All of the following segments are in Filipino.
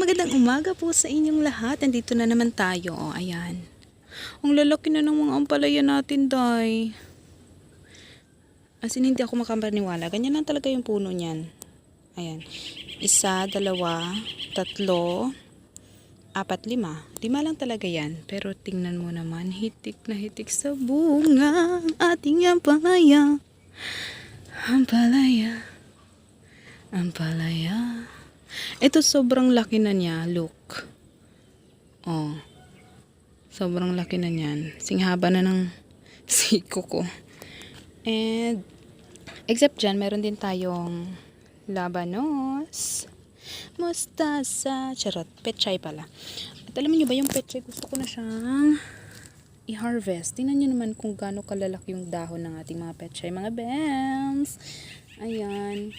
magandang umaga po sa inyong lahat. Nandito na naman tayo. O, ayan. Ang lalaki na ng mga ampalaya natin, day. As in, hindi ako makapaniwala. Ganyan lang talaga yung puno niyan. Ayan. 1, 2, 3, 4, 5. 5 lang talaga yan. Pero tingnan mo naman, hitik na hitik sa bunga ang ating ampalaya. Ampalaya. Ampalaya. Ito sobrang laki na niya, look. Oh. Sobrang laki na niyan. Singhaba na ng siko ko. And except dyan, meron din tayong labanos, mustasa, charot, pechay pala. At alam niyo ba yung pechay, gusto ko na siyang i-harvest. Tingnan niyo naman kung gaano kalalaki yung dahon ng ating mga pechay, mga bems. Ayan.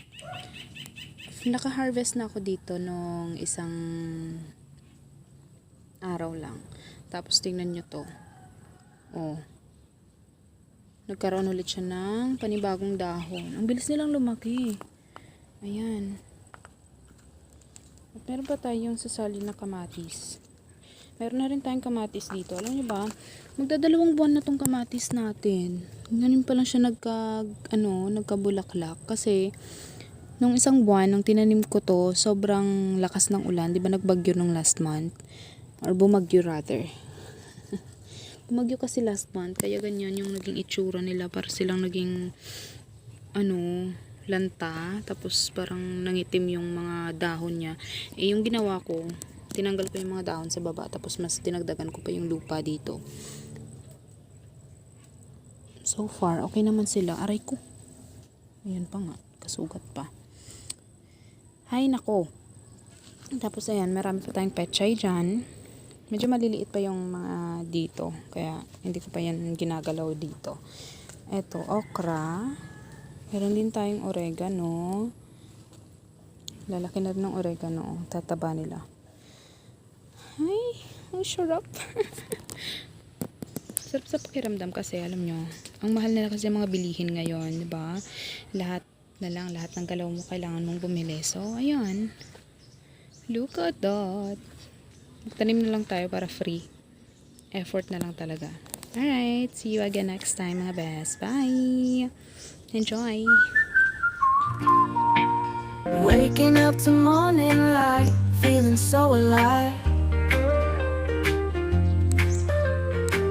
Naka-harvest na ako dito nung isang araw lang. Tapos tingnan nyo to. Oh. Nagkaroon ulit siya ng panibagong dahon. Ang bilis nilang lumaki. Ayan. At meron pa tayong sasali na kamatis. Meron na rin tayong kamatis dito. Alam nyo ba? Magdadalawang buwan na tong kamatis natin. Ngayon pa lang siya nagkabulaklak. Kasi nung isang buwan, nung tinanim ko to, sobrang lakas ng ulan. Di ba nagbagyo nung last month? Or bumagyo rather. Bumagyo kasi last month. Kaya ganyan yung naging itsura nila. Para silang naging, lanta. Tapos parang nangitim yung mga dahon niya. Eh, yung ginawa ko, tinanggal ko yung mga dahon sa baba. Tapos mas dinagdagan ko pa yung lupa dito. So far, okay naman sila. Aray ko. Ayan pa nga. Kasugat pa. Hay nako. Tapos ayan, marami pa tayong pechay dyan. Medyo maliliit pa yung mga dito. Kaya hindi ko pa yan ginagalaw dito. Eto, okra. Meron din tayong oregano. Lalaki na rin ng oregano. Tataba nila. Ay, ang sarap. Sarap sa pakiramdam kasi, alam nyo, ang mahal nila kasi mga bilihin ngayon, diba? Lahat ng galaw mo kailangan mong bumili. So, ayan. Look at that. Magtanim na lang tayo para free. Effort na lang talaga. Alright. See you again next time, mga best. Bye. Enjoy. Waking up to morning light, feeling so alive.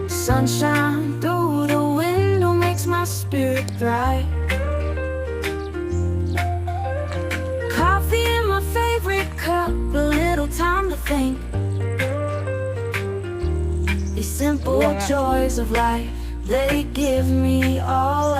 Sunshine through the window makes my spirit thrive. Coffee in my favorite cup, a little time to think. These simple joys of life, they give me all